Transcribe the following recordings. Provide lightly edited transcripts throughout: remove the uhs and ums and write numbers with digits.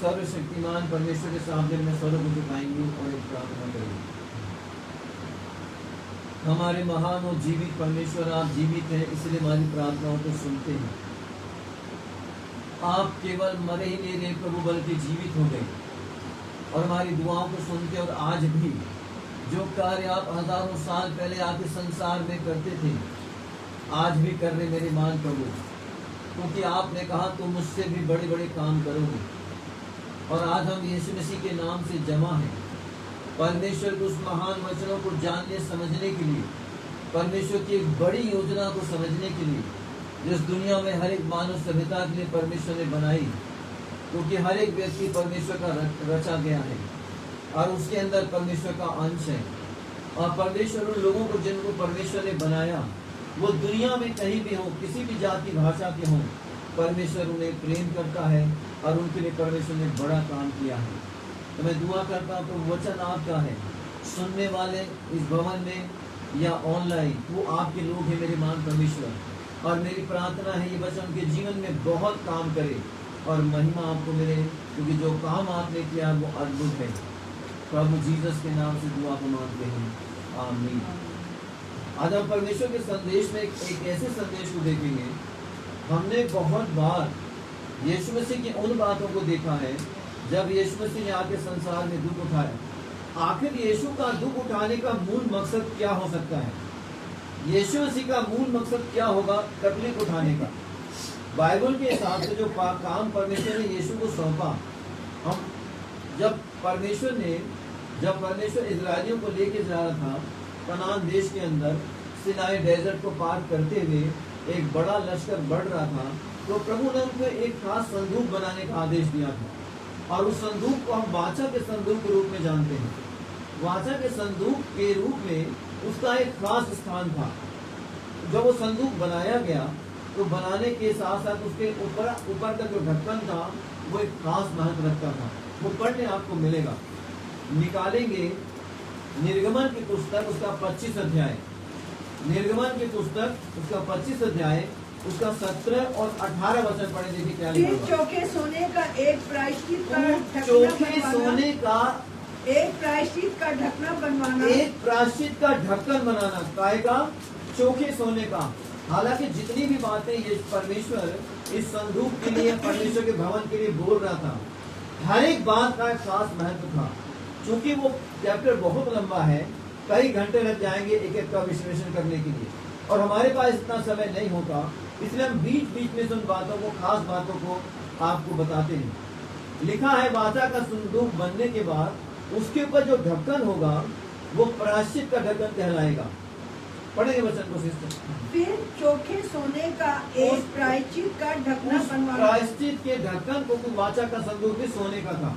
सर्वशक्तिमान परमेश्वर के सामने में स्वरों को झुकाएंगे और एक प्रार्थना करेंगे। हमारे महान और जीवित परमेश्वर, आप जीवित हैं, इसलिए हमारी प्रार्थनाओं को सुनते हैं। आप केवल मरे ही नहीं रहे प्रभु, बल्कि जीवित हो गए और हमारी दुआओं को सुनते। और आज भी जो कार्य आप हजारों साल पहले आपके संसार में करते थे, आज भी कर रहे मेरे मान प्रभु, क्योंकि आपने कहा तुम मुझसे भी बड़े बड़े काम करोगे। और आज हम यीशु मसीह के नाम से जमा हैं परमेश्वर के उस महान वचनों को जानने समझने के लिए, परमेश्वर की एक बड़ी योजना को समझने के लिए, जिस दुनिया में हर एक मानव सभ्यता के लिए परमेश्वर ने बनाई, क्योंकि हर एक व्यक्ति परमेश्वर का रचा गया है और उसके अंदर परमेश्वर का अंश है। और परमेश्वर उन लोगों को जिनको परमेश्वर ने बनाया, वो दुनिया में कहीं भी हो, किसी भी जाति भाषा के हों, परमेश्वर उन्हें प्रेम करता है और उनके लिए परमेश्वर ने बड़ा काम किया है। तो मैं दुआ करता हूँ तो वचन आपका है, सुनने वाले इस भवन में या ऑनलाइन, वो आपके लोग हैं मेरे मान परमेश्वर। और मेरी प्रार्थना है ये वचन उनके जीवन में बहुत काम करे और महिमा आपको मिले, क्योंकि जो काम आपने किया वो अद्भुत है। प्रभु जीसस के नाम से दुआ को मांगते हैं, आमीन। आज हम परमेश्वर के संदेश में एक ऐसे संदेश को देखेंगे। हमने बहुत बार यीशु मसीह की उन बातों को देखा है जब यीशु मसीह ने आके संसार में दुख उठाया। आखिर यीशु का दुख उठाने का मूल मकसद क्या हो सकता है? यीशु मसीह का मूल मकसद क्या होगा तकलीफ उठाने का? बाइबल के हिसाब से जो काम परमेश्वर ने यीशु को सौंपा, हम जब परमेश्वर इजरायलियों को लेके जा रहा था कनान देश के अंदर, सिनाई डेजर्ट को पार करते हुए एक बड़ा लश्कर बढ़ रहा था, तो प्रभु ने उनको एक खास संदूक बनाने का आदेश दिया था। और उस संदूक को हम वाचा के संदूक के रूप में जानते हैं। वाचा के संदूक के रूप में उसका एक खास स्थान था। जब वो संदूक बनाया गया तो बनाने के साथ साथ उसके ऊपर का जो ढक्कन था वो एक खास महत्व रखता था। वो पढ़ने आपको मिलेगा, निकालेंगे निर्गमन की पुस्तक उसका 25 अध्याय, निर्गमन की पुस्तक उसका 25 अध्याय उसका 17 और 18 वचन पढ़े। देखिए क्या लिखा है। चोखे सोने का एक प्रायश्चित का चोखे सोने का एक प्रायश्चित का ढकना बनवाना, एक प्रायश्चित का ढक्कन बनाना, काय का? चोखे सोने का। हालांकि जितनी भी बातें ये परमेश्वर इस संदूक के लिए, परमेश्वर के भवन के लिए बोल रहा था, हर एक बात का खास महत्व था। चूंकि वो चैप्टर बहुत लंबा है, कई घंटे लग जाएंगे एक एक का विश्लेषण करने के लिए, और हमारे पास इतना समय नहीं होता, इसलिए हम बीच बीच में उन बातों को, खास बातों को आपको बताते हैं। लिखा है वाचा का संदूक बनने के बाद उसके ऊपर जो ढक्कन होगा वो प्रायश्चित का ढक्कन कहलाएगा। पढ़ेंगे वचन को सिस्टर। फिर चोखे सोने का एक प्रायश्चित का ढकना बनवाना, प्रायश्चित के ढक्कन को वाचा का संदूक भी सोने का था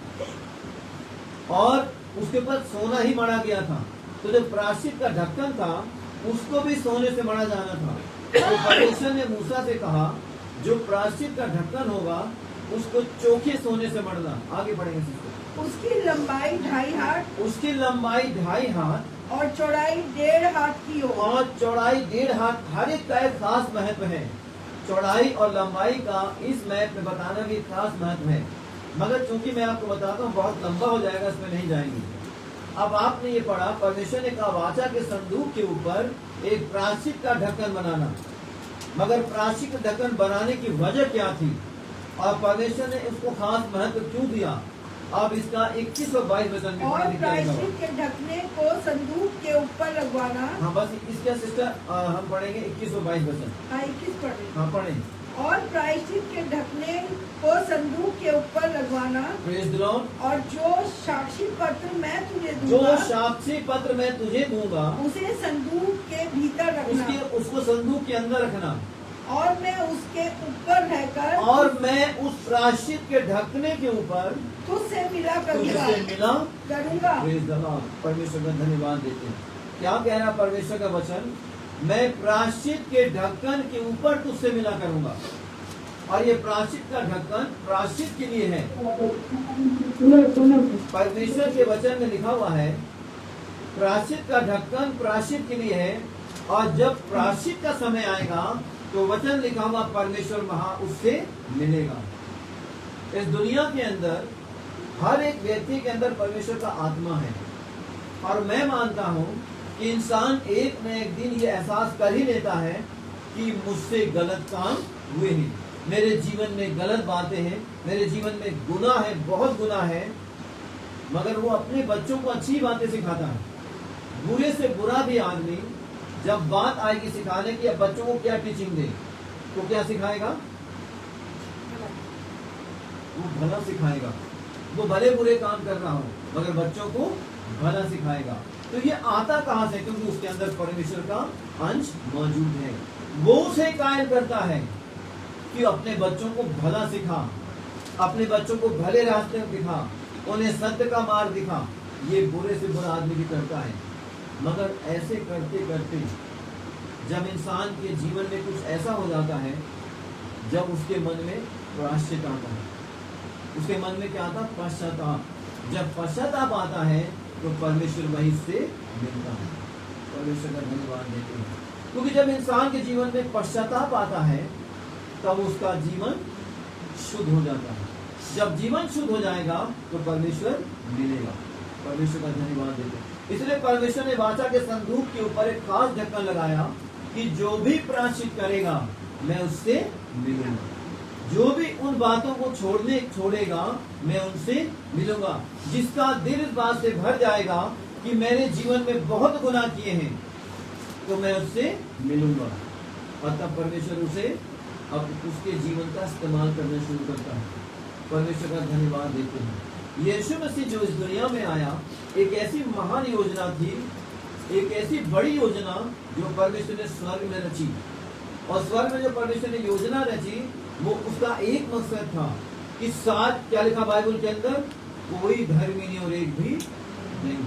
और उसके ऊपर सोना ही मढ़ा गया था। तो जो प्रायश्चित का ढक्कन था उसको भी सोने से मढ़ा जाना था। तो परमेश्वर ने मूसा से कहा जो प्रायश्चित का ढक्कन होगा उसको चोखे सोने से मढ़ना। आगे बढ़ेंगे सिस्टर। उसकी लंबाई 2.5 हाथ, उसकी लंबाई 2.5 हाथ और चौड़ाई 1.5 हाथ की हो, और चौड़ाई 1.5 हाथ। हर एक का एक खास महत्व है। चौड़ाई और लंबाई का इस मैप में बताना भी खास महत्व है, मगर चूंकि मैं आपको बताता हूँ बहुत लंबा हो जाएगा, इसमें नहीं जाएंगे। अब आपने ये पढ़ा, परमेश्वर ने कहा वाचा के संदूक के ऊपर एक प्रायश्चित का ढक्कन बनाना, मगर प्रायश्चित का ढक्कन बनाने की वजह क्या थी और परमेश्वर ने इसको खास महत्व क्यों दिया? अब इसका 21 और 22 वचन में और प्रायश्चित के ढकने को संदूक के ऊपर लगवाना। हाँ, बस इसका सिस्टर हम पढ़ेंगे 21 और 22 वचन। 21 पढ़े। हाँ पढ़ें। और प्रायश्चित के ढकने को संदूक के ऊपर लगवाना, प्रेज़ द लॉर्ड। और जो साक्षी पत्र मैं तुझे जो दूंगा, साक्षी पत्र मैं तुझे दूंगा, उसे संदूक के भीतर रखना, उसको संदूक के अंदर रखना, और मैं उसके ऊपर रहकर, और मैं उस प्रायश्चित के ढकने के ऊपर तुझसे मिला करूंगा। Praise the Lord. परमेश्वर का धन्यवाद देते हैं। क्या कह रहा परमेश्वर का वचन? मैं प्रायश्चित के ढक्कन के ऊपर तुझसे मिला करूंगा। और ये प्रायश्चित का ढक्कन प्रायश्चित के लिए है। परमेश्वर के वचन में लिखा हुआ है प्रायश्चित का ढक्कन प्रायश्चित के लिए है, और जब प्रायश्चित का समय आएगा तो वचन लिखा हुआ परमेश्वर वहां उससे मिलेगा। इस दुनिया के अंदर हर एक व्यक्ति के अंदर परमेश्वर का आत्मा है, और मैं मानता हूं कि इंसान एक न एक दिन ये एहसास कर ही लेता है कि मुझसे गलत काम हुए हैं, मेरे जीवन में गलत बातें हैं, मेरे जीवन में गुनाह है, बहुत गुनाह है। मगर वो अपने बच्चों को अच्छी बातें सिखाता है। बुरे से बुरा भी आदमी जब बात आएगी सिखाने की, अब बच्चों को क्या टीचिंग दे, तो क्या सिखाएगा? वो भला सिखाएगा। वो भले बुरे काम कर रहा हो मगर बच्चों को भला सिखाएगा। तो ये आता कहां से? क्योंकि उसके अंदर परमेश्वर का अंश मौजूद है। वो उसे कायल करता है कि अपने बच्चों को भला सिखा, अपने बच्चों को भले रास्ते में दिखा, उन्हें सत्य का मार्ग दिखा। ये बुरे से बुरा आदमी भी करता है। मगर ऐसे करते करते जब इंसान के जीवन में कुछ ऐसा हो जाता है, जब उसके मन में प्रायश्चित आता है, उसके मन में क्या आता? पश्चाताप। जब पश्चाताप आता है तो परमेश्वर वहीं से मिलता है। परमेश्वर का धन्यवाद देते हैं, क्योंकि जब इंसान के जीवन में पश्चाताप आता है तब उसका जीवन शुद्ध हो जाता है। जब जीवन शुद्ध हो जाएगा तो परमेश्वर मिलेगा। परमेश्वर का धन्यवाद देते हैं। इसलिए परमेश्वर ने वाचा के संदूक के ऊपर एक खास ढक्कन लगाया कि जो भी प्रायश्चित करेगा मैं उससे मिलूंगा। जो भी उन बातों को छोड़ेगा मैं उनसे मिलूंगा। जिसका दिल इस बात से भर जाएगा कि मैंने जीवन में बहुत गुनाह किए हैं तो मैं उससे मिलूंगा, और तब परमेश्वर उसे अब उसके जीवन का इस्तेमाल करना शुरू करता है। परमेश्वर का धन्यवाद देते हैं। यीशु मसीह जो इस दुनिया में आया, एक ऐसी महान योजना थी, एक ऐसी बड़ी योजना जो परमेश्वर ने स्वर्ग में रची। और स्वर्ग में जो परमेश्वर ने योजना रची वो उसका एक मकसद था कि साथ क्या लिखा बाइबल के अंदर? कोई धर्मी नहीं और एक भी नहीं।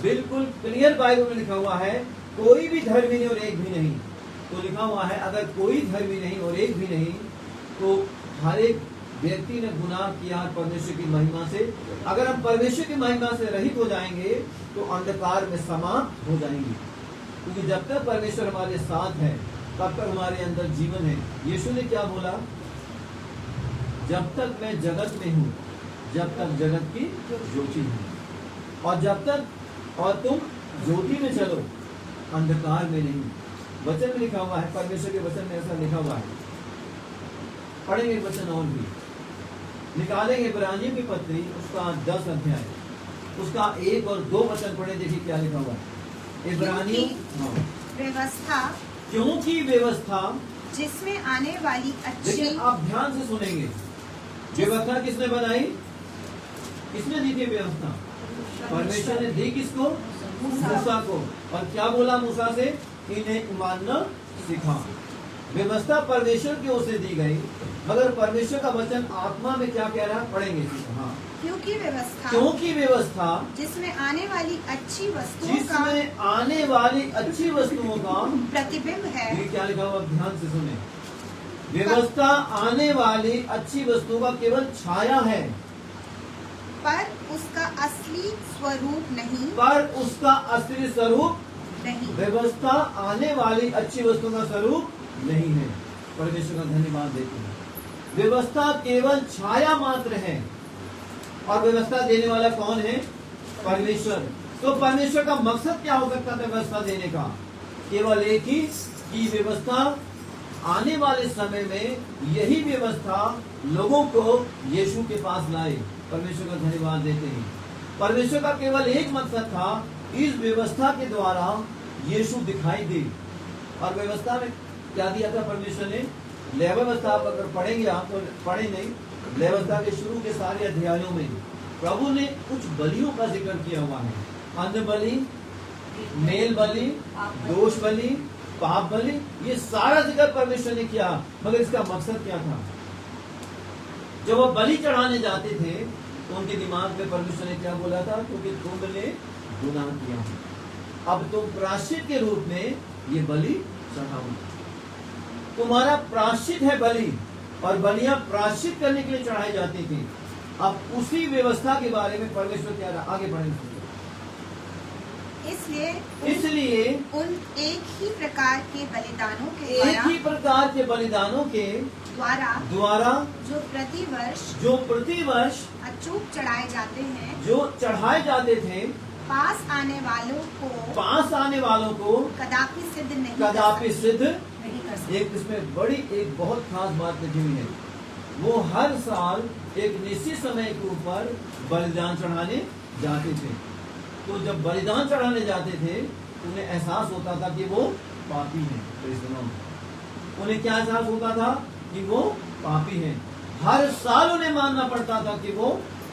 बिल्कुल क्लियर बाइबल में लिखा हुआ है, कोई भी धर्मी नहीं और एक भी नहीं। तो लिखा हुआ है अगर कोई धर्मी नहीं और एक भी नहीं तो हर एक व्यक्ति ने गुनाह किया परमेश्वर की महिमा से। अगर हम परमेश्वर की महिमा से रहित हो जाएंगे तो अंधकार में समाप्त हो जाएंगे, क्योंकि जब तक परमेश्वर हमारे साथ है तब तक हमारे अंदर जीवन है। यीशु ने क्या बोला? जब तक मैं जगत में हूँ जब तक जगत की ज्योति हूँ, और जब तक और तुम ज्योति में चलो अंधकार में नहीं। वचन में लिखा हुआ है, परमेश्वर के वचन में ऐसा लिखा हुआ है। पढ़ेंगे वचन और भी निकालेंगे। इब्रानियों की पत्री उसका 10 अध्याय उसका 1 और 2 वचन पढ़े, देखिए क्या लिखा हुआ है। इब्रानियों व्यवस्था, क्योंकि व्यवस्था जिसमें आने वाली अच्छी। लेकिन आप ध्यान से सुनेंगे, व्यवस्था किसने बनाई? किसने दी थी व्यवस्था? परमेश्वर ने दी किसको? मूसा को। और क्या बोला मूसा से? इन्हें मानना सिखा। व्यवस्था परमेश्वर की ओर से दी गई, मगर परमेश्वर का वचन आत्मा में क्या कह रहा है? पढ़ेंगे। हाँ, क्योंकि व्यवस्था जिसमें आने वाली अच्छी वस्तुओं का प्रतिबिंब है। ये क्या लिखा हुआ? ध्यान से सुने। व्यवस्था आने वाली अच्छी वस्तुओं का केवल छाया है, पर उसका असली स्वरूप नहीं। व्यवस्था आने वाली अच्छी वस्तुओं का स्वरूप नहीं है। परमेश्वर का धन्यवाद देते हैं। व्यवस्था केवल छाया मात्र है, और व्यवस्था देने वाला कौन है? परमेश्वर। तो परमेश्वर का मकसद क्या हो सकता था व्यवस्था देने का? केवल एक ही कि व्यवस्था आने वाले समय में यही व्यवस्था लोगों को यीशु के पास लाए। परमेश्वर का धन्यवाद देते हैं। परमेश्वर का केवल एक मकसद था, इस व्यवस्था के द्वारा यीशु दिखाई दे। और व्यवस्था में क्या दिया था परमेश्वर ने? व्यवस्था आप अगर पढ़ेंगे, आप तो पढ़े नहीं, व्यवस्था के शुरू के सारे अध्यायों में प्रभु ने कुछ बलियों का जिक्र किया हुआ है। अन्न बलि, मेल बलि, दोष बलि, पाप बलि, ये सारा जिक्र परमेश्वर ने किया। मगर इसका मकसद क्या था? जब वो बलि चढ़ाने जाते थे तो उनके दिमाग में परमेश्वर ने क्या बोला था? क्योंकि तुमने गुनाह किया, अब तुम प्रायश्चित के रूप में ये बलि चढ़ाओ। तुम्हारा प्रायश्चित है बलि, और बलियां प्रायश्चित करने के लिए चढ़ाई जाती थी। अब उसी व्यवस्था के बारे में परमेश्वर क्या रहा? आगे बढ़ेंगे। इसलिए उन एक ही प्रकार के बलिदानों के एक ही प्रकार के बलिदानों के द्वारा जो प्रतिवर्ष अचूक चढ़ाए जाते हैं, जो चढ़ाए जाते थे, पास आने वालों को कदापि सिद्ध नहीं कर सकते। एक इसमें बड़ी एक बहुत खास बात लिखी हुई है। वो हर साल एक निश्चित समय के ऊपर बलिदान चढ़ाने जाते थे। तो जब बलिदान चढ़ाने जाते थे उन्हें एहसास होता था कि वो पापी हैं। उन्हें क्या एहसास होता था कि वो पापी हैं। हर साल उन्हें मानना पड़ता था कि वो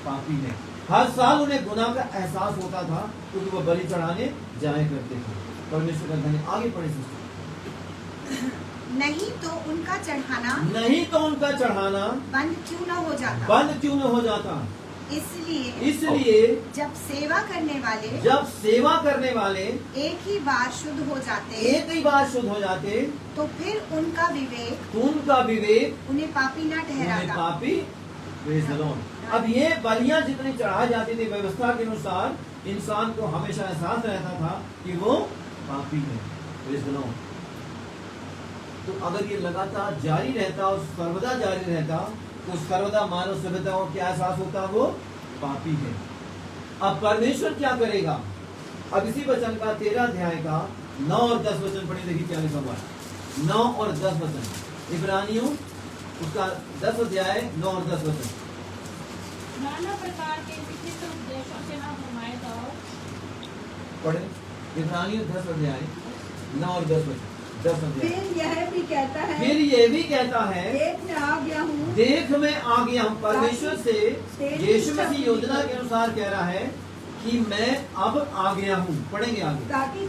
पापी हैं। हर साल उन्हें गुनाह का एहसास होता था क्योंकि वो बलि चढ़ाने जाया करते थे। परमेश्वर का धन्यवाद। आगे पढ़े सिस्टर। नहीं तो उनका चढ़ाना बंद क्यों न हो जाता। इसलिए जब सेवा करने वाले एक ही बार शुद्ध हो जाते तो फिर उनका विवेक उन्हें पापी न ठहराता। अब ये बलियां जितनी चढ़ाई जाती थी व्यवस्था के अनुसार, इंसान को हमेशा एहसास रहता था कि वो पापी है। तो अगर ये लगातार जारी रहता और सर्वदा जारी रहता तो सर्वदा मानव सभ्यता को क्या एहसास होता, वो पापी है। अब परमेश्वर क्या करेगा। अब इसी वचन का 13 अध्याय का 9 और 10 वचन पढ़े, देखिए क्या लिखा हुआ है। 9 और 10 वचन, इब्रानियों उसका 10 अध्याय 9 और 10 वचन। नाना प्रकार के विचित्र उपदेशों से न भरमाए जाओ। पढ़े इब्रानियों 10 अध्याय 9 और 10 वचन। 10 अध्याय। फिर यह भी कहता है देख मैं आ गया हूँ। परमेश्वर से यीशु मसीह योजना के अनुसार कह रहा है कि मैं अब आ गया हूँ। पढ़ेंगे आगे। ताकि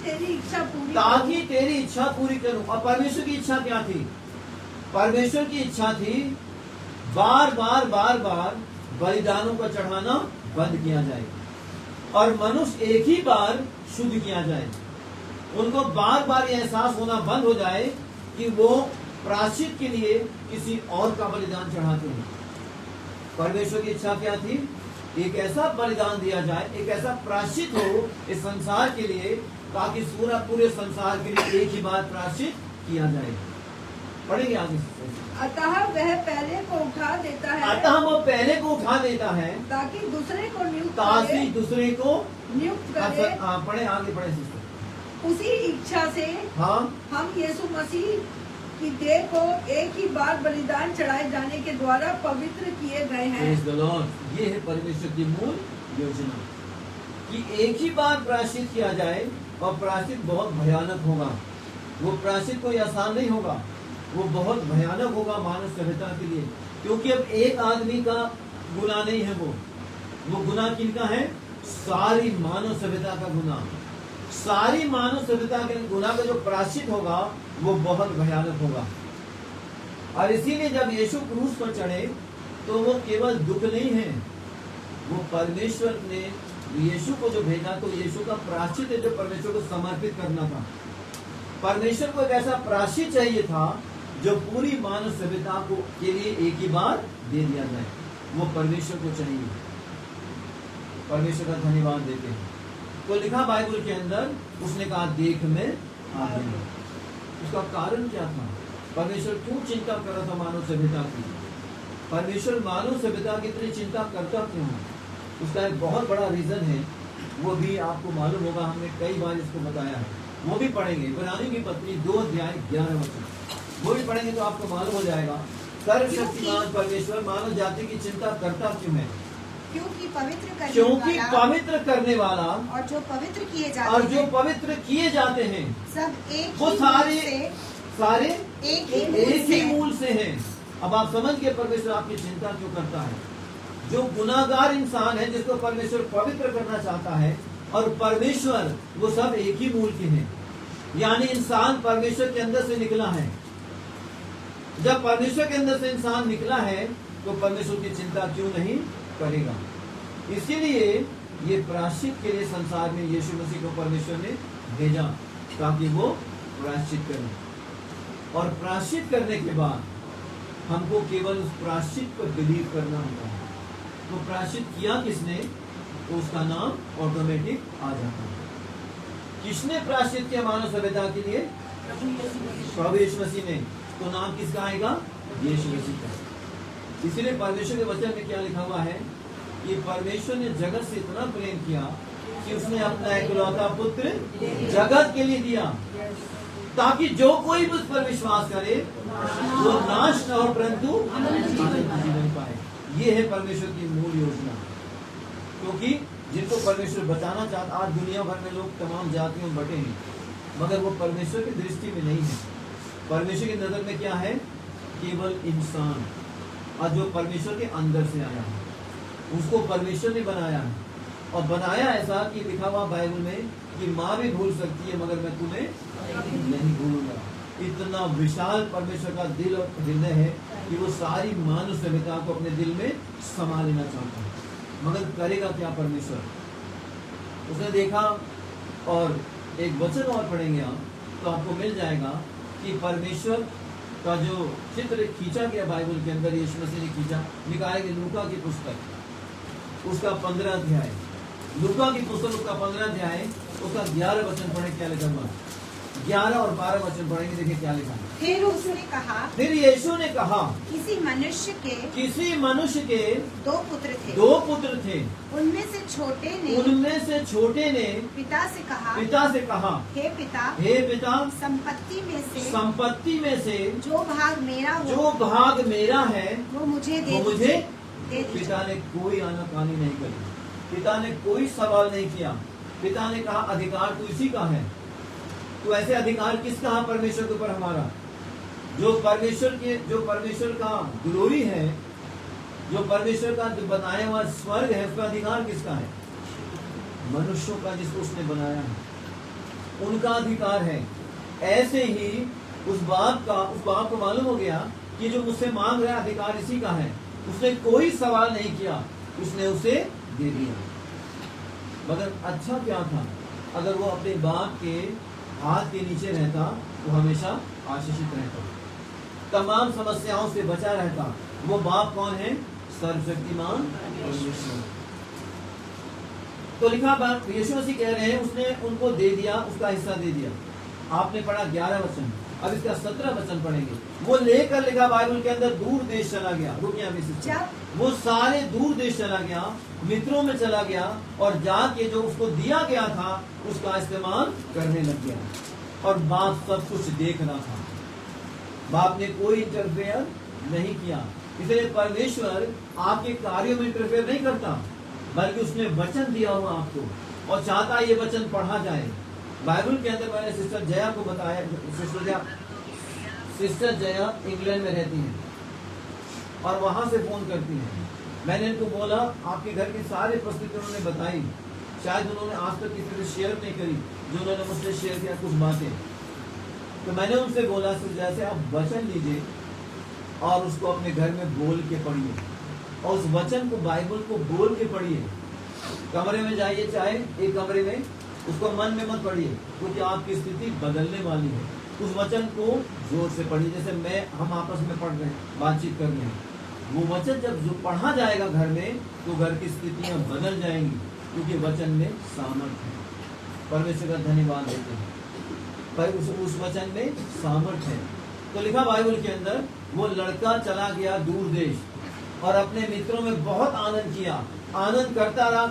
तेरी इच्छा पूरी करूँ। और परमेश्वर की इच्छा क्या थी। परमेश्वर की इच्छा थी बार बार बलिदानों का चढ़ाना बंद किया जाए और मनुष्य एक ही बार शुद्ध किया जाए। उनको बार बार ये एहसास होना बंद हो जाए कि वो प्रायश्चित के लिए किसी और का बलिदान चढ़ाते हैं। परमेश्वर की इच्छा क्या थी। एक ऐसा बलिदान दिया जाए, एक ऐसा प्रायश्चित हो इस संसार के लिए, ताकि पूरे संसार के लिए एक ही बार प्रायश्चित किया जाए। पढ़ेंगे आगे। अतः वह पहले को उठा देता है ताकि दूसरे को नियुक्त करे। पढ़े आगे पढ़े सिस्टर। उसी इच्छा से हम यीशु मसीह की देह को एक ही बार बलिदान चढ़ाए जाने के द्वारा पवित्र किए गए हैं। ये है परमेश्वर की मूल योजना कि एक ही बार प्रायश्चित किया जाए। और प्रायश्चित बहुत भयानक होगा। वो प्रायश्चित कोई आसान नहीं होगा, वो बहुत भयानक होगा मानव सभ्यता के लिए। क्योंकि अब एक आदमी का गुनाह नहीं है, वो गुनाह किनका है। सारी मानव सभ्यता का गुनाह। सारी मानव सभ्यता के गुनाह का जो प्रायश्चित होगा वो बहुत भयानक होगा। और इसीलिए जब यीशु क्रूस पर चढ़े तो वो केवल दुख नहीं है, वो परमेश्वर ने यीशु को जो भेजा तो यीशु का प्रायश्चित है जो परमेश्वर को समर्पित करना था। परमेश्वर को एक ऐसा प्रायश्चित चाहिए था जो पूरी मानव सभ्यता को के लिए एक ही बार दे दिया जाए। वो परमेश्वर को चाहिए। परमेश्वर का धन्यवाद देते हैं। तो लिखा बाइबल के अंदर, उसने कहा देख मैं आ गया। उसका कारण क्या था। परमेश्वर क्यों चिंता कर रहा था मानव सभ्यता की। परमेश्वर मानव सभ्यता की इतनी चिंता करता क्यों है। उसका एक बहुत बड़ा रीजन है, वो भी आपको मालूम होगा, हमने कई बार इसको बताया है। वो भी पढ़ेंगे। इब्रानियों की पत्री 2 अध्याय 11 वचन, वो भी पढ़ेंगे तो आपको मालूम हो जाएगा सर्वशक्तिमान परमेश्वर मानव जाति की चिंता करता क्यों है। क्योंकि पवित्र करने वाला और जो पवित्र किए जाते हैं सब एक वो सारे एक ही मूल से हैं। अब आप समझ गए परमेश्वर आपकी चिंता क्यों करता है। जो गुनाहगार इंसान है जिसको परमेश्वर पवित्र करना चाहता है, और परमेश्वर वो सब एक ही मूल के हैं। यानी इंसान परमेश्वर के अंदर से निकला है। जब परमेश्वर के अंदर से इंसान निकला है तो परमेश्वर की चिंता क्यों नहीं करेगा। इसीलिए ये प्रायश्चित के लिए संसार में यीशु मसीह को परमेश्वर ने भेजा ताकि वो प्रायश्चित करें। और प्रायश्चित करने के बाद हमको केवल उस प्रायश्चित पर बिलीव करना होता है। तो प्रायश्चित किया किसने, तो उसका नाम ऑटोमेटिक आ जाता है। किसने प्रायश्चित किया मानव सभ्यता के लिए? प्रभु यीशु मसीह ने। तो नाम किसका आएगा? यीशु मसीह का। इसलिए परमेश्वर के वचन में क्या लिखा हुआ है कि परमेश्वर ने जगत से इतना प्रेम किया कि उसने अपना इकलौता पुत्र जगत के लिए दिया, ताकि जो कोई मुझ पर विश्वास करे वो नाश न हो परंतु जीवन पाए। ये है परमेश्वर की मूल योजना। क्योंकि जिनको परमेश्वर बचाना चाहता, आज दुनिया भर में लोग तमाम जातियों में बटे हैं, मगर वो परमेश्वर की दृष्टि में नहीं है। परमेश्वर की नजर में क्या है? केवल इंसान, और जो परमेश्वर के अंदर से आया है उसको परमेश्वर ने बनाया है। और बनाया ऐसा कि लिखा हुआ बाइबल में कि माँ भी भूल सकती है मगर मैं तुम्हें नहीं भूलूंगा। इतना विशाल परमेश्वर का दिल और हृदय है कि वो सारी मानव सभ्यता को अपने दिल में समा लेना चाहता है। मगर करेगा क्या परमेश्वर? उसने देखा, और एक वचन और पढ़ेंगे आप तो आपको मिल जाएगा कि परमेश्वर का जो चित्र खींचा गया बाइबल के अंदर, यीशु मसीह ने खींचा, निकालेंगे लूका की पुस्तक उसका 15 अध्याय, लूका की पुस्तक उसका 15 अध्याय उसका 11 वचन पढ़े क्या लिखा हुआ। 11 और 12 वचन पढ़ेंगे, देखिए क्या लिखा। फिर उसने कहा, फिर यीशु ने कहा, किसी मनुष्य के 2 पुत्र थे। 2 पुत्र थे। उनमें से छोटे ने पिता से कहा, हे पिता, संपत्ति में से जो भाग मेरा है वो मुझे दे। पिता ने कोई आनाकानी नहीं करी, पिता ने कोई सवाल नहीं किया। पिता ने कहा अधिकार तो इसी का है। तो ऐसे अधिकार किसका है परमेश्वर के ऊपर? हमारा। जो परमेश्वर का ग्लोरी है, जो परमेश्वर का जो बनाया हुआ स्वर्ग है, उसका अधिकार किसका है? मनुष्यों का, जिसको उसने बनाया है, उनका अधिकार है। ऐसे ही उस बाप को मालूम हो गया कि जो मुझसे मांग रहा है अधिकार इसी का है। उसने कोई सवाल नहीं किया, उसने उसे दे दिया। मगर अच्छा क्या था अगर वो अपने बाप के हाथ के नीचे रहता, वो हमेशा आशीषित रहता, तमाम समस्याओं से बचा रहता। वो बाप कौन है? सर्वशक्तिमान परमेश्वर। तो लिखा बात यीशु मसीह कह रहे हैं उसने उनको दे दिया, उसका हिस्सा दे दिया। आपने पढ़ा 11 वचन, अब इसका 17 वचन पढ़ेंगे। वो लेकर लिखा बाइबल के अंदर दूर देश चला गया। रुकिए अभी से, वो सारे दूर देश चला गया, मित्रों में चला गया, और जाके जो उसको दिया गया था उसका इस्तेमाल करने लग गया। और बाप सब कुछ देख रहा था, बाप ने कोई इंटरफेयर नहीं किया। इसलिए परमेश्वर आपके कार्यों में इंटरफेयर नहीं करता, बल्कि उसने वचन दिया हुआ आपको और चाहता ये वचन पढ़ा जाए। बाइबल के अंदर मैंने सिस्टर जया को बताया, सिस्टर जया इंग्लैंड में रहती हैं और वहां से फोन करती हैं। मैंने इनको बोला आपके घर की सारी परिस्थिति उन्होंने बताई, शायद उन्होंने आज तक किसी से शेयर नहीं करी जो उन्होंने मुझसे शेयर किया कुछ बातें। तो मैंने उनसे बोला जैसे आप वचन लीजिए और उसको अपने घर में बोल के पढ़िए, और उस वचन को बाइबल को बोल के पढ़िए। कमरे में जाइए, चाहे एक कमरे में, उसको मन में मत पढ़िए, क्योंकि आपकी स्थिति बदलने वाली है। उस वचन को जोर से पढ़िए, जैसे हम आपस में पढ़ रहे हैं, बातचीत कर रहे हैं। वो वचन जब जो पढ़ा जाएगा घर में, तो घर की स्थितियां बदल जाएंगी, क्योंकि वचन में सामर्थ्य है। परमेश्वर का धन्यवाद देते हैं, पर उस वचन में सामर्थ्य है। तो लिखा बाइबल के अंदर, वो लड़का चला गया दूर देश और अपने मित्रों में बहुत आनंद किया, आनंद करता रहा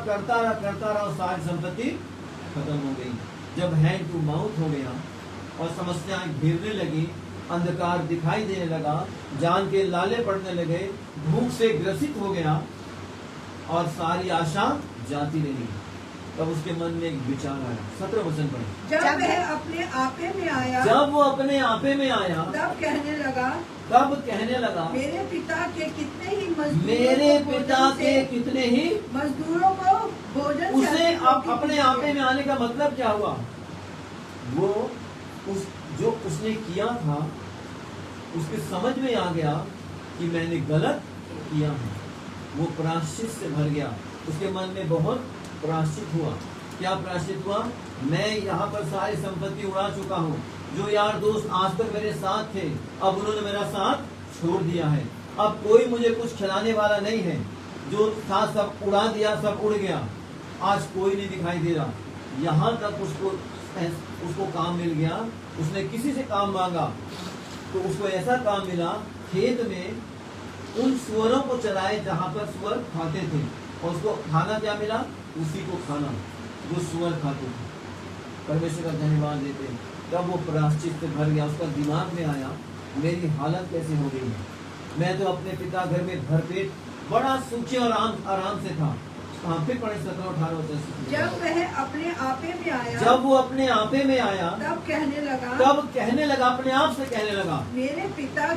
और सारी संपत्ति खत्म हो गई। जब हैंड टू माउथ हो गया और समस्याएं घिरने लगी, अंधकार दिखाई देने लगा, जान के लाले पड़ने लगे, भूख से ग्रसित हो गया और सारी आशा जाती रही, तब उसके मन में एक विचार आया। 17 वचन पढ़े। जब वह अपने आपे में आया, जब वो अपने आपे में आया, तब कहने लगा, मेरे पिता के कितने ही मजदूरों को भोजन। उसे अपने आपे में आने का मतलब क्या हुआ? वो जो उसने किया था उसके समझ में आ गया कि मैंने गलत किया है। वो प्रायश्चित से भर गया, उसके मन में बहुत प्रायश्चित हुआ। क्या प्रायश्चित हुआ? मैं यहाँ पर सारी संपत्ति उड़ा चुका हूँ, जो यार दोस्त आज तक मेरे साथ थे, अब उन्होंने मेरा साथ छोड़ दिया है। अब कोई मुझे कुछ खिलाने वाला नहीं है, जो था सब उड़ा दिया, सब उड़ गया, आज कोई नहीं दिखाई दे रहा। यहाँ तक उसको उसको काम मिल गया, उसने किसी से काम मांगा तो उसको ऐसा काम मिला, खेत में उन सुअरों को चराए जहां पर सुअर खाते थे, और उसको खाना क्या मिला? उसी को खाना जो सुअर खाते थे। परमेश्वर का धन्यवाद देते हैं। तब वो प्रायश्चित से भर गया, उसका दिमाग में आया मेरी हालत कैसे हो गई है, मैं तो अपने पिता घर में भरपेट बड़ा सुखी और आराम से था। फिर पढ़े 17-18 जब वह अपने आपे में आया, जब वो अपने आपे में आया तब कहने लगा, अपने आप से कहने लगा, मेरे पिता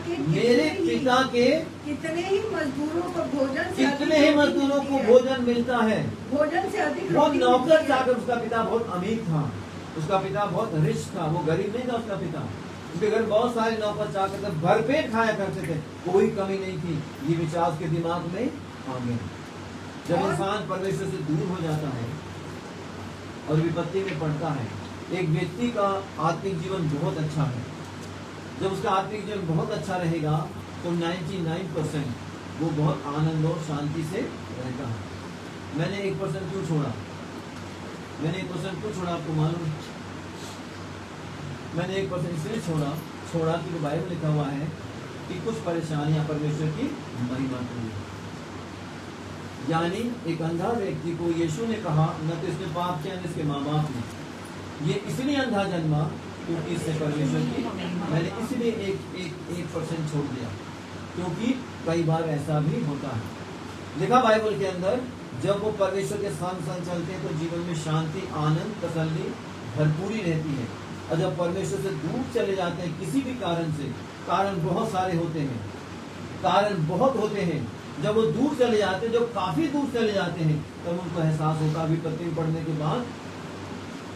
के कितने ही मजदूरों को भोजन मिलता है, भोजन से अधिक वो नौकर चाकर। उसका पिता बहुत अमीर था, उसका पिता बहुत रिच था, वो गरीब नहीं था उसका पिता। उसके घर बहुत सारे नौकर चाकर भरपेट खाया करते थे, कोई कमी नहीं थी। ये विचार उसके दिमाग में आ गया। जब इंसान परमेश्वर से दूर हो जाता है और विपत्ति में पड़ता है, एक व्यक्ति का आत्मिक जीवन बहुत अच्छा है। जब उसका आत्मिक जीवन बहुत अच्छा रहेगा तो 99% वो बहुत आनंद और शांति से रहता है। मैंने 1% क्यों छोड़ा? मैंने 1% क्यों छोड़ा आपको मालूम? मैंने 1% इसलिए छोड़ा कि बाइबल लिखा हुआ है कि कुछ परेशानियां परमेश्वर की महिमा के लिए। यानी एक अंधा व्यक्ति को यीशु ने कहा, न तो इसने पाप किया न इसके माँ बाप ने, ये इसलिए अंधा जन्मा क्योंकि इससे परमेश्वर की, मैंने इसलिए 1% छोड़ दिया, क्योंकि कई बार ऐसा भी होता है। लिखा बाइबल के अंदर, जब वो परमेश्वर के संग चलते हैं तो जीवन में शांति, आनंद, तसल्ली भरपूरी रहती है। और जब परमेश्वर से दूर चले जाते हैं किसी भी कारण से, कारण बहुत सारे होते हैं, कारण बहुत होते हैं, जब वो दूर चले जाते हैं, जब काफी दूर चले जाते हैं, तब उनको एहसास होता है विपत्ति में पड़ने के बाद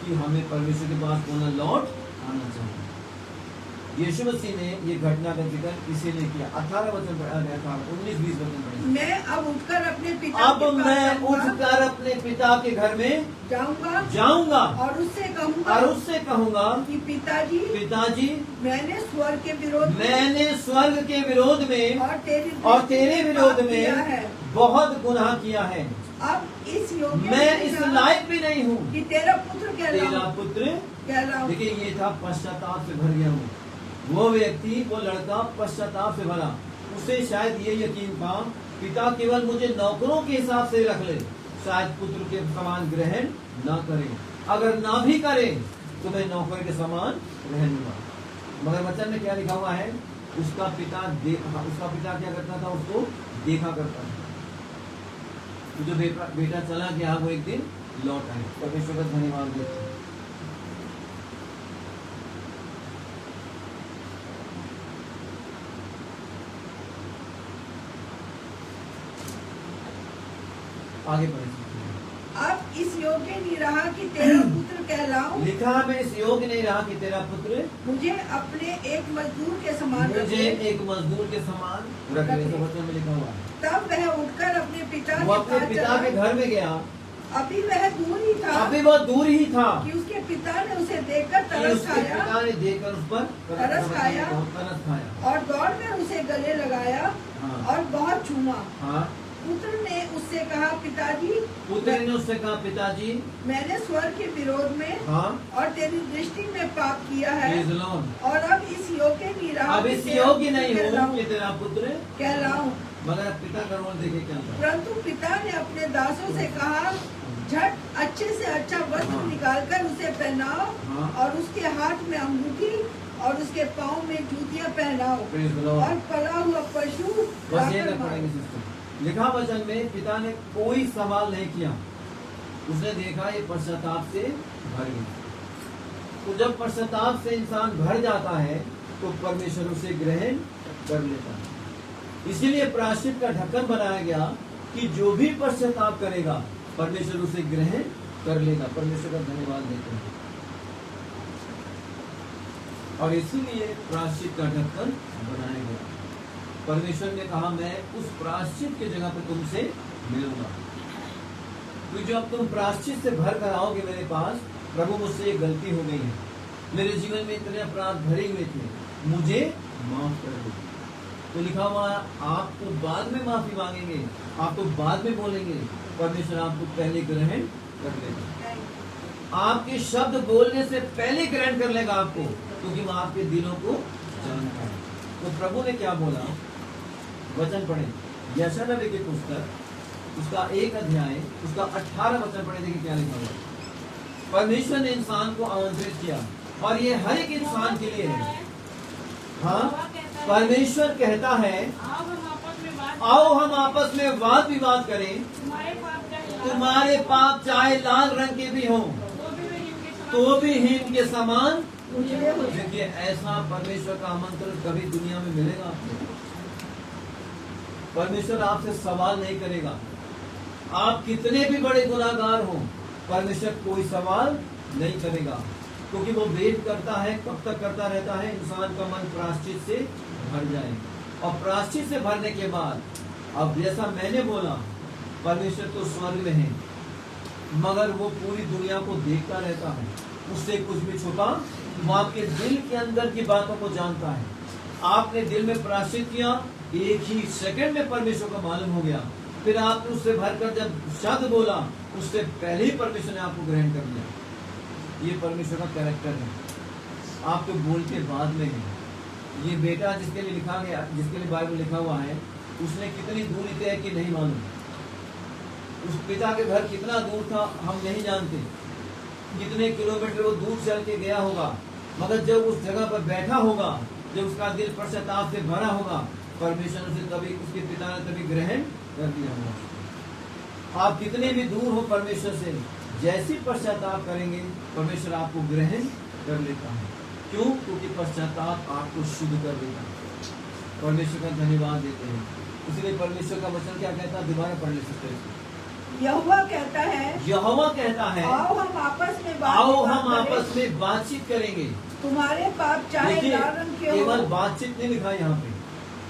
कि हमें परमेश्वर के पास पुनः लौट आना चाहिए। यीशु मसीह ने ये घटना का जिक्र इसीलिए किया। 18 वचन पढ़ा गया था, 19-20 वचन पढ़े। मैं अब उठकर अपने पिता के घर में जाऊंगा और उससे कहूंगा कि पिताजी मैंने स्वर्ग के विरोध में और तेरे विरोध में बहुत गुनाह किया है। अब इस योग्य मैं इस लायक भी नहीं हूँ कि तेरा पुत्र कहलाऊं। देखिए, ये था पश्चाताप से भर गया हूँ। वो व्यक्ति, वो लड़का पश्चाताप से भरा, उसे शायद ये यकीन था पिता केवल मुझे नौकरों के हिसाब से रख ले, शायद पुत्र के समान ग्रहण ना करे, अगर ना भी करे तो मैं नौकर के समान रह लूंगा। मगर वचन में क्या लिखा हुआ है? उसका पिता क्या करता था? उसको देखा करता था। तो जो बेटा चला गया वो एक दिन लौट आए। परमेश्वर का धन्यवाद देते हैं। आगे अब इस योग्य नहीं रहा कि तेरा पुत्र कहलाऊं। लिखा है, मैं इस योग्य नहीं रहा कि तेरा पुत्र मुझे अपने एक मजदूर के समान रख ले। वचन में लिखा हुआ है। तब वह उठकर अपने पिता के घर में गया। अभी वह दूर ही था कि उसके पिता ने उसे देखकर तरस खाया और दौड़कर उसे गले लगाया और बहुत चूमा। पुत्र ने उससे कहा, पिताजी मैंने स्वर्ग के विरोध में और तेरी दृष्टि में पाप किया है और अब इस योग्य नहीं रहा, अब इस योग्य नहीं हूँ कि तेरा पुत्र कहलाऊं। मगर पिता का रोल देखे क्या था? परंतु पिता ने अपने दासों से कहा, झट अच्छे से अच्छा वस्त्र निकालकर उसे पहनाओ और उसके हाथ में अंगूठी और उसके पाँव में जूतियाँ पहनाओ और पला हुआ पशु। लिखा वचन में पिता ने कोई सवाल नहीं किया, उसने देखा ये पश्चाताप से भर गया। तो जब पश्चाताप से इंसान भर जाता है तो परमेश्वर उसे ग्रहण कर लेता है। इसीलिए प्रायश्चित का ढक्कन बनाया गया कि जो भी पश्चाताप करेगा परमेश्वर उसे ग्रहण कर लेगा। परमेश्वर का धन्यवाद देते हैं। और इसीलिए प्रायश्चित का ढक्कन बनाया गया। परमेश्वर ने कहा, मैं उस प्रायश्चित की जगह पर तुमसे मिलूंगा। तो जब तुम प्रायश्चित से भर कर आओगे मेरे पास, प्रभु मुझसे ये गलती हो गई है, मेरे जीवन में इतने अपराध भरे हुए थे, मुझे माफ कर दो। तो लिखा हुआ आप तो बाद में माफी मांगेंगे, आप तो बाद में बोलेंगे, परमेश्वर आपको पहले ग्रहण कर लेगा। आपके शब्द बोलने से पहले ग्रहण कर लेगा आपको, क्योंकि वो आपके दिलों को जानता है। तो प्रभु ने क्या बोला, वचन पढ़े, यशायाह नबी की पुस्तक उसका 1 अध्याय उसका 18 वचन पढ़े, देखिए क्या लिखा हुआ। परमेश्वर ने इंसान को आमंत्रित किया, और ये हर एक इंसान के लिए है। हाँ, परमेश्वर कहता है आओ हम आपस में वाद विवाद करें, तुम्हारे पाप चाहे लाल रंग के भी हों तो भी हिम के समान। देखिए, ऐसा परमेश्वर का आमंत्रण कभी दुनिया में मिलेगा आपको? परमेश्वर आपसे सवाल नहीं करेगा, आप कितने भी बड़े गुनाहगार हो, परमेश्वर कोई सवाल नहीं करेगा, क्योंकि वो वेट करता है, कब तक करता रहता है, इंसान का मन प्रायश्चित से भर जाए। और प्रायश्चित से भरने के बाद, अब जैसा मैंने बोला, परमेश्वर तो स्वर्ग में है, मगर वो पूरी दुनिया को देखता रहता है, उससे कुछ भी छुपा, वो आपके दिल के अंदर की बातों को जानता है। आपने दिल में प्रायश्चित किया, एक ही सेकंड में परमेश्वर को मालूम हो गया, फिर आपने उससे भरकर जब शब्द बोला, उससे पहले ही परमेश्वर ने आपको ग्रहण कर लिया। ये परमेश्वर का कैरेक्टर है, आपके बोलते बाद में है। ये बेटा जिसके लिए लिखा गया, जिसके लिए बाइबल लिखा हुआ है, उसने कितनी दूरी तय की नहीं मालूम, उस पिता के घर कितना दूर था हम नहीं जानते, कितने किलोमीटर वो दूर चल के गया होगा, मगर जब उस जगह पर बैठा होगा, जब उसका दिल पश्चाताप से भरा होगा, परमेश्वर से तभी उसके पिता ने तभी ग्रहण कर दिया होगा। आप कितने भी दूर हो परमेश्वर से, जैसी पश्चाताप करेंगे, परमेश्वर आपको ग्रहण कर लेता है। क्यों? क्योंकि पश्चाताप आपको शुद्ध कर देता है। परमेश्वर का धन्यवाद देते हैं। इसलिए परमेश्वर का वचन क्या कहता है, दोबारा पढ़ ले सकते हैं। यहोवा कहता है आओ हम आपस में बातचीत करेंगे, तुम्हारे पाप चाहे लाल रंग के हो। केवल बातचीत नहीं लिखा है यहाँ पे,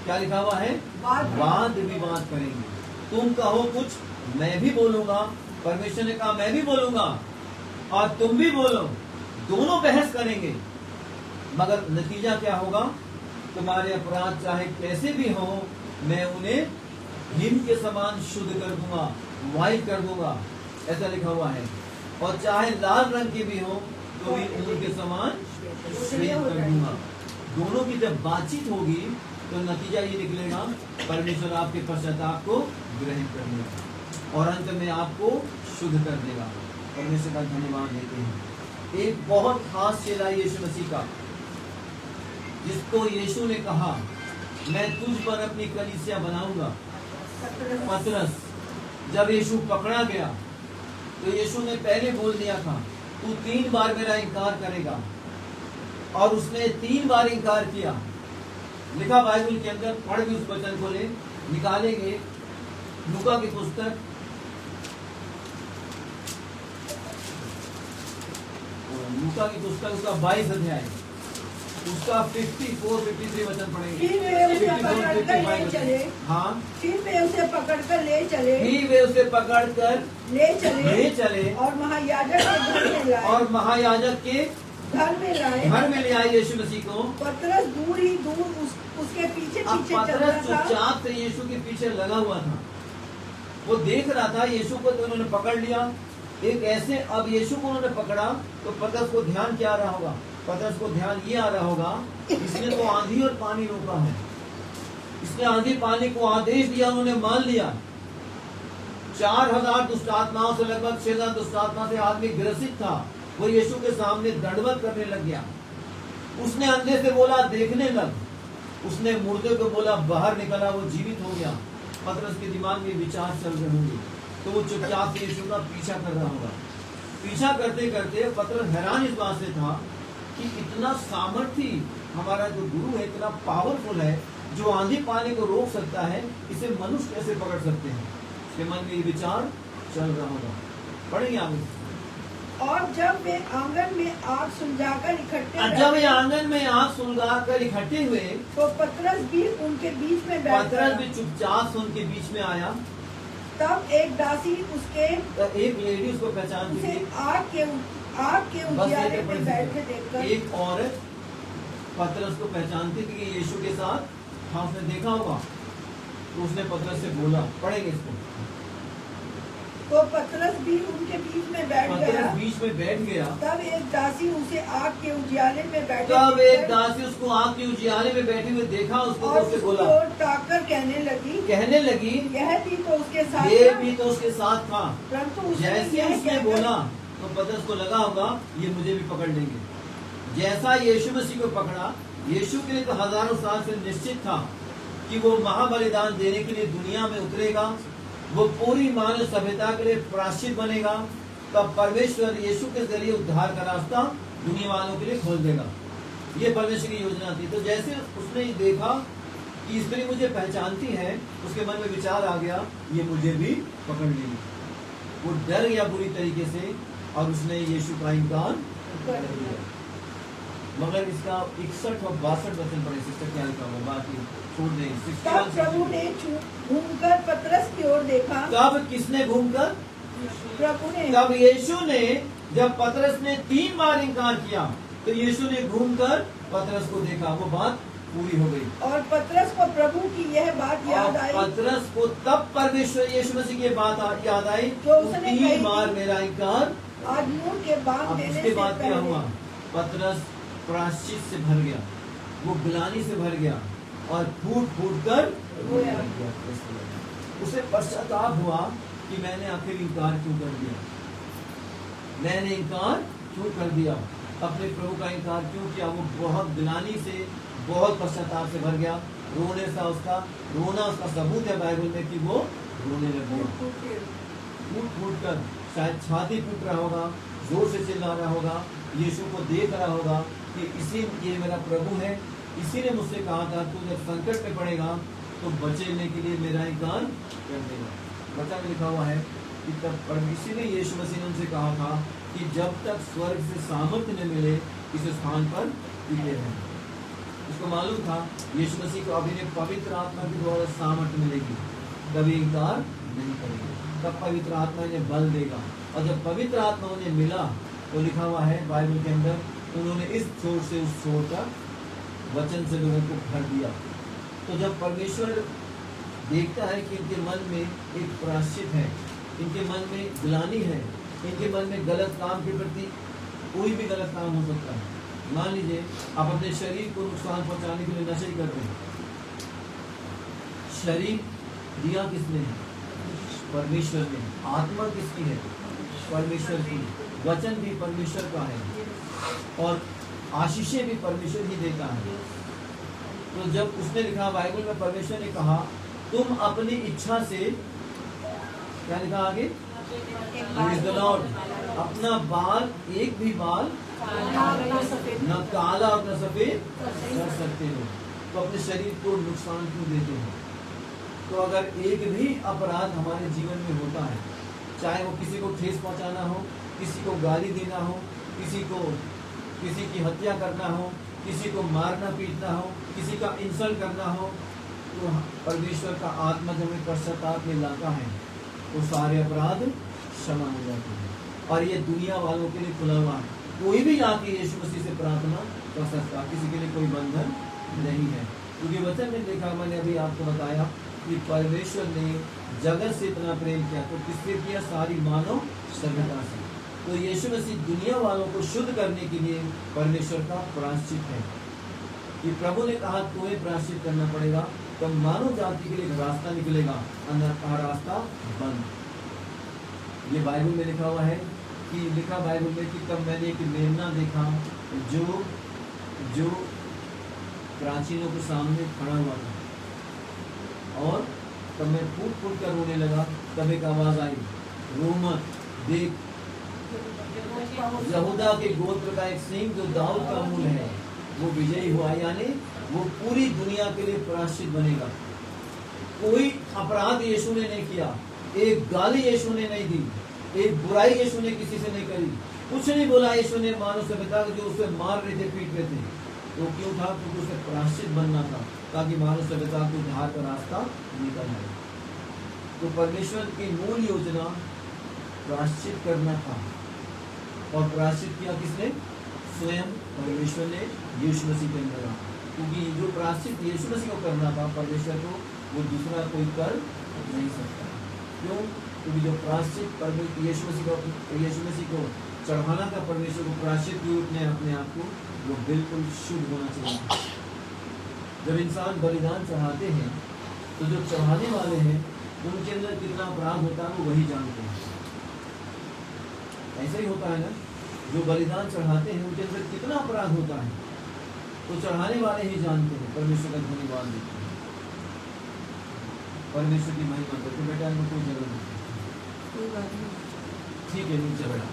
क्या लिखा हुआ है, वाद विवाद करेंगे। तुम कहो कुछ, मैं भी बोलूंगा, परमेश्वर ने कहा मैं भी बोलूंगा, और तुम भी बोलो, दोनों बहस करेंगे, मगर नतीजा क्या होगा, तुम्हारे अपराध चाहे कैसे भी हो, मैं उन्हें हिम के समान शुद्ध कर दूंगा, वाइट कर दूंगा, ऐसा लिखा हुआ है। और चाहे लाल रंग के भी हो तो भी ऊन के समान श्वेत कर दूंगा। दोनों की जब बातचीत होगी तो नतीजा ये निकलेगा, परमेश्वर आपके पश्चाताप को ग्रहण कर लेगा और अंत में आपको शुद्ध कर देगा। परमेश्वर का धन्यवाद देते हैं। एक बहुत खास चेला यीशु मसीह का, जिसको यीशु ने कहा मैं तुझ पर अपनी कलीसिया बनाऊंगा, पतरस। जब यीशु पकड़ा गया तो यीशु ने पहले बोल दिया था तू 3 बार मेरा इनकार करेगा, और उसने 3 बार इनकार किया। लिखा बाइबल के अंदर, पढ़ भी उस वचन को ले निकालेंगे, लूका की पुस्तक उसका 22 अध्याय, उसका 54-53 वचन पढ़ेंगे। फिर वे उसे पकड़कर ले चले। हाँ, फिर वे उसे पकड़कर ले चले। ले चले और महायाजक के घर में लाए। घर में ले आए यीशु मसीह को। पतरस दूर उसके पीछे पतरस चुपचाप से यीशु के पीछे लगा हुआ था। वो देख रहा था यीशु को, तो उन्होंने पकड़ लिया। एक ऐसे, अब यीशु को उन्होंने पकड़ा तो पतरस को ध्यान क्या आ रहा होगा, पतरस को ध्यान ये आ रहा होगा, इसने तो आंधी और पानी रोका है, इसने आंधी पानी को आदेश दिया, उन्होंने मान लिया। 4000 दुष्ट आत्माओं से, लगभग 6000 दुष्ट आत्मा से आदमी ग्रसित था। वो यीशु के सामने दंडवत करने लग गया। उसने अंधे से बोला देखने लग, उसने मुर्दे को बोला बाहर निकला, वो जीवित हो गया। पतरस के दिमाग में विचार चल रहे होंगे, तो वो चुपचाप से यीशु का पीछा कर रहा होगा। पीछा करते करते पतरस हैरान इस बात से था कि इतना सामर्थ्य हमारा जो गुरु है, इतना पावरफुल है, जो आंधी पानी को रोक सकता है, इसे मनुष्य कैसे पकड़ सकते हैं। उसके मन में ये विचार चल रहा होगा। पढ़ेंगे आगे। और जब वे आंगन में आग सुलझाकर इकट्ठे हुए, तो पतरस भी उनके बीच में बैठ गया। पतरस भी चुपचाप से उनके बीच में आया। तब एक दासी एक लेडी उसको पहचानती थी, आग के उजियारे में बैठे देखकर। एक औरत पतरस को पहचानती थी कि यीशु के साथ उसने देखा होगा, तो उसने पतरस से बोला, पढ़ेंगे इसको। तो पतरस भी उनके बीच में बैठ गया। पतरस बीच में बैठ गया। तब एक दासी उसे आग के उजियाले में बैठे तब एक देखकर दासी उसको आग के उजियाले में बैठे हुए देखा, उसको और तो उससे उसकी बोला, ओर ताककर कहने लगी यह भी तो उसके साथ ये था। भी तो उसके साथ था। परंतु उसने जैसे यह उसने कहकर- बोला तो पतरस को लगा होगा ये मुझे भी पकड़ लेंगे। जैसा यीशु मसीह को पकड़ा, यीशु के लिए तो हजारों साल से निश्चित था कि वो महाबलिदान देने के लिए दुनिया में उतरेगा, वो पूरी मानव सभ्यता के लिए प्रायश्चित बनेगा, तब परमेश्वर यीशु के जरिए उद्धार का रास्ता दुनिया वालों के लिए खोल देगा। ये परमेश्वर की योजना थी। तो जैसे उसने देखा कि स्त्री मुझे पहचानती है, उसके मन में विचार आ गया ये मुझे भी पकड़ लेगी। वो डर गया बुरी तरीके से और उसने यीशु का इनकार कर दिया। मगर इसका 61 और 62 वचन पढ़े सिस्टर, क्या लिखा हुआ, बाकी छोड़ दें। तब प्रभु ने घूमकर पतरस की ओर देखा। तब किसने घूमकर? प्रभु ने। तब यीशु ने, जब पतरस ने 3 बार इनकार किया तो यीशु ने घूमकर पतरस को देखा, वो बात पूरी हो गई। और पतरस को प्रभु की यह बात याद आई। पतरस को तब परमेश्वर यीशु मसीह की बात याद आई, जो उसने कही 3 थी, बार मेरा इनकार। आज मुंह के बात अब देने उसके से बाद क्या पहले। हुआ? पतरस प्रायश्चित से भर गया, वो ग्लानि से भर गया और फूट फूट कर रोया। उसे पश्चाताप हुआ कि मैंने आखिर इनकार क्यों कर दिया, मैंने इनकार क्यों कर दिया, अपने प्रभु का इनकार क्यों किया। वो बहुत ग्लानि से, बहुत पश्चाताप से भर गया। रोने सा उसका रोना, उसका सबूत है बाइबल में कि वो रोने लग गया, फूट फूट कर, शायद छाती फूट रहा होगा, जोर से चिल्ला रहा होगा, यीशु को देख रहा होगा कि इसी, ये मेरा प्रभु है, इसी ने मुझसे कहा था तू जब संकट में पड़ेगा तो बचने के लिए मेरा इनकार कर देगा। वचन में लिखा हुआ है कि तब इसीलिए यीशु मसीह ने उनसे कहा था कि जब तक स्वर्ग से सामर्थ्य न मिले इस स्थान पर टिके रहें। उसको मालूम था यीशु मसीह को अभी पवित्र आत्मा के द्वारा सामर्थ्य मिलेगी, कभी इनकार नहीं करेंगे, तब पवित्र आत्मा इन्हें बल देगा। और जब पवित्र आत्मा उन्हें मिला तो लिखा हुआ है बाइबल के अंदर, उन्होंने इस छोर से उस छोर तक वचन से लोगों को भर दिया। तो जब परमेश्वर देखता है कि इनके मन में एक प्रायश्चित है, इनके मन में ग्लानि है, इनके मन में गलत काम के प्रति, कोई भी गलत काम हो सकता है। मान लीजिए आप अपने शरीर को नुकसान पहुंचाने के लिए नशे करते हैं, शरीर दिया किसने है? परमेश्वर ने। आत्मा किसकी है? परमेश्वर की। वचन भी परमेश्वर का है और आशीषें भी परमेश्वर ही देता है। तो जब उसने लिखा बाइबल में, परमेश्वर ने कहा तुम अपनी इच्छा से, क्या लिखा आगे? Praise the Lord, अपना बाल, एक भी बाल न काला और न सफेद कर सकते हो, तो अपने शरीर को नुकसान क्यों देते हो? तो अगर एक भी अपराध हमारे जीवन में होता है, चाहे वो किसी को ठेस पहुंचाना हो, किसी को गाली देना हो, किसी की हत्या करना हो, किसी को मारना पीटना हो, किसी का इंसल्ट करना हो, तो परमेश्वर का आत्मा जब हमें पश्चाताप में लाता है तो सारे अपराध क्षमा हो जाते हैं। और ये दुनिया वालों के लिए खुला हुआ है, कोई भी आके यीशु मसीह से प्रार्थना कर सकता, किसी के लिए कोई बंधन नहीं है। क्योंकि वचन में देखा, मैंने अभी आपको बताया कि परमेश्वर ने जगत से इतना प्रेम किया, तो किससे किया? सारी मानव सभ्यता से। तो यीशु मसीह दुनिया वालों को शुद्ध करने के लिए परमेश्वर का प्रायश्चित है। कि प्रभु ने कहा तुम्हें प्रायश्चित करना पड़ेगा, तब मानव जाति के लिए रास्ता निकलेगा, अन्यथा रास्ता बंद। ये बाइबल में लिखा हुआ है कि, लिखा बाइबल में कि तब मैंने एक मेमना देखा जो प्राचीनों के सामने खड़ा हुआ था, और तब मैं फूट फूट कर रोने लगा। तब एक आवाज आई, रो मत, देख यहूदा के गोत्र का एक सिंह जो दाऊद का मूल है वो विजयी हुआ, यानी वो पूरी दुनिया के लिए प्रायश्चित बनेगा। कोई अपराध यीशु ने नहीं किया, एक गाली यीशु ने नहीं दी, एक बुराई यीशु ने किसी से नहीं करी, कुछ नहीं बोला यीशु ने मानव सभ्यता को जो उसे मार रहे थे, पीट रहे थे। तो क्यों था? क्योंकि उसे प्रायश्चित बनना था, ताकि मानव सभ्यता को उद्धार का रास्ता निकल आए। तो परमेश्वर की मूल योजना प्रायश्चित करना था, और प्रायश्चित किया किसने? स्वयं परमेश्वर ने यीशु मसीह के अंदर। क्योंकि जो प्रायश्चित यीशु मसीह को करना था परमेश्वर को, वो दूसरा कोई कर नहीं सकता। क्यों? क्योंकि जो प्रायश्चित यीशु मसीह को चढ़ाना था परमेश्वर को प्रायश्चित के रूप में अपने आप को, वो बिल्कुल शुद्ध होना चाहिए। जब इंसान बलिदान चढ़ाते हैं तो जो चढ़ाने वाले हैं उनके अंदर कितना अपराध होता है वो वही जानते हैं। ऐसा ही होता है ना, जो बलिदान चढ़ाते हैं उनके अंदर कितना अपराध होता है तो चढ़ाने वाले ही जानते हैं। परमेश्वर का धन्यवाद देते हैं, परमेश्वर की महिमा करते। बेटा इनको कोई जरूरत नहीं, ठीक है, नीचे बैठा।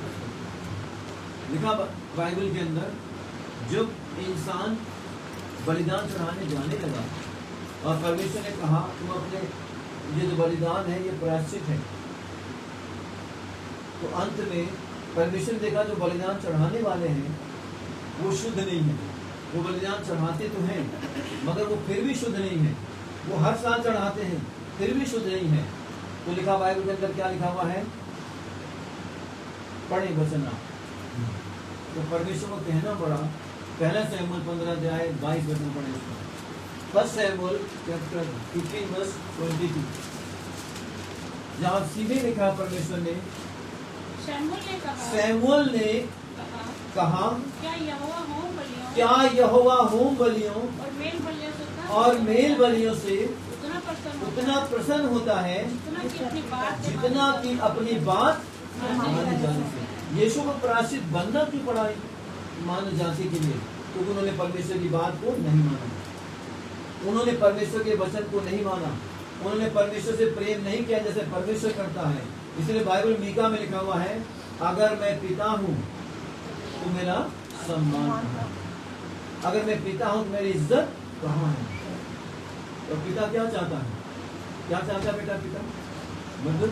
लिखा बाइबल के अंदर, जब इंसान बलिदान चढ़ाने जाने लगा और परमेश्वर ने कहा तुम अपने ये जो बलिदान है ये प्रायश्चित है, तो अंत में परमेश्वर ने देखा जो बलिदान चढ़ाने वाले हैं वो शुद्ध नहीं है। वो बलिदान चढ़ाते तो हैं मगर वो फिर भी शुद्ध नहीं है। वो हर साल चढ़ाते हैं फिर भी शुद्ध नहीं है। तो लिखा बाइबल के अंदर क्या लिखा हुआ है, पढ़े वचन। तो परमेश्वर को कहना पड़ा, पहला शमूएल 15 अध्याय 22 वचन पढ़े उसमें। फर्स्ट शमूएल चैप्टर 15 वर्स 22, जहाँ सीधे लिखा परमेश्वर ने, शमूएल ने कहा क्या यहोवा होम बलियों और मेल बलियों से उतना प्रसन्न होता है जितना कि अपनी बात माने जाने से। यीशु को प्रायश्चित बनना क्यों पड़ा मानव जाति के लिए? क्योंकि उन्होंने परमेश्वर की बात को नहीं माना, उन्होंने परमेश्वर के वचन को नहीं माना, उन्होंने परमेश्वर से प्रेम नहीं किया जैसे परमेश्वर करता है। इसलिए बाइबल मीका में लिखा हुआ है, अगर मैं पिता हूँ तो मेरा सम्मान कहाँ? अगर मैं पिता हूँ तो मेरी इज्जत कहाँ है? तो पिता क्या चाहता है? क्या चाहता है बेटा पिता? बंधु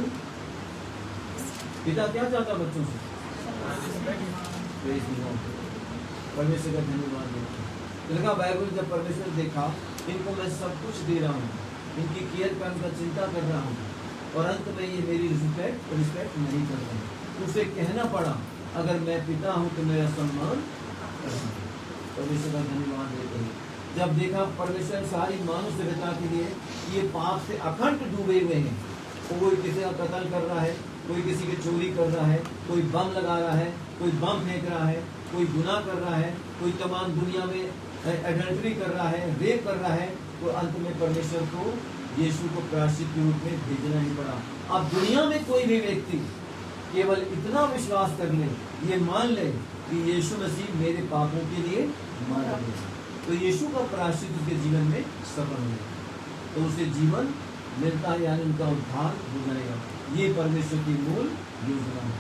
पिता क्या चाहता है बच्चों से? परमेश्वर का धन्यवाद देता। लगा बाइबल जब परमेश्वर देखा इनको मैं सब कुछ दे रहा हूँ, इनकी केयर का उनका चिंता कर रहा हूँ और अंत में ये मेरी रिस्पेक्ट नहीं करते, उसे कहना पड़ा अगर मैं पिता हूँ तो मेरा सम्मान करना। परमेश्वर का धन्यवाद देते हैं। जब देखा परमेश्वर सारी मानव सभ्यता के लिए ये पाप से अखंड डूबे हुए हैं, कोई किसी का कत्ल कर रहा है, कोई किसी की चोरी कर रहा है, कोई बम लगा रहा है, कोई बम फेंक रहा है, कोई गुनाह कर रहा है, कोई तमाम दुनिया में एडल्ट्री कर रहा है, रेप कर रहा है, तो अंत में परमेश्वर को यीशु को प्रायश्चित के रूप में भेजना ही पड़ा। अब दुनिया में कोई भी व्यक्ति केवल इतना विश्वास कर ले, ये मान ले कि यीशु मसीह मेरे पापों के लिए मारा गया, तो यीशु का प्रायश्चित उसके जीवन में सफल हो गया, तो उसे जीवन मिलता है, यानी उनका उद्धार हो जाएगा। ये परमेश्वर की मूल योजना है।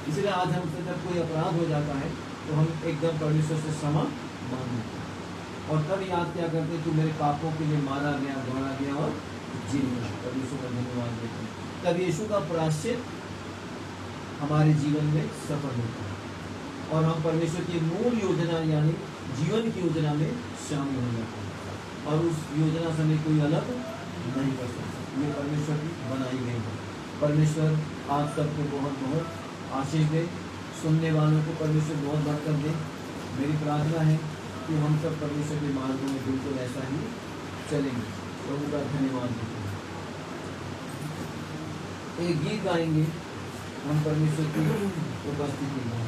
इसलिए आज हमसे जब कोई अपराध हो जाता है तो हम एकदम परमेश्वर से क्षमा मांग लेते हैं और तब याद क्या करते हैं कि मेरे पापों के लिए मारा गया, दौड़ा गया और जी गया। परमेश्वर का धन्यवाद देते हैं। तब यीशु का प्रायश्चित हमारे जीवन में सफल होता है और हम परमेश्वर की मूल योजना यानी जीवन की योजना में शामिल हो जाते हैं और उस योजना से हमें कोई अलग नहीं कर सकता। ये परमेश्वर की बनाई गई है। परमेश्वर आप सबको बहुत बहुत आशीष दे, सुनने वालों को परमेश्वर बहुत बरकत दे। मेरी प्रार्थना है कि हम सब परमेश्वर के मार्गों में बिल्कुल ऐसा ही चलेंगे। प्रभु का धन्यवाद देते हैं। एक गीत गाएंगे हम परमेश्वर की उपस्थिति में।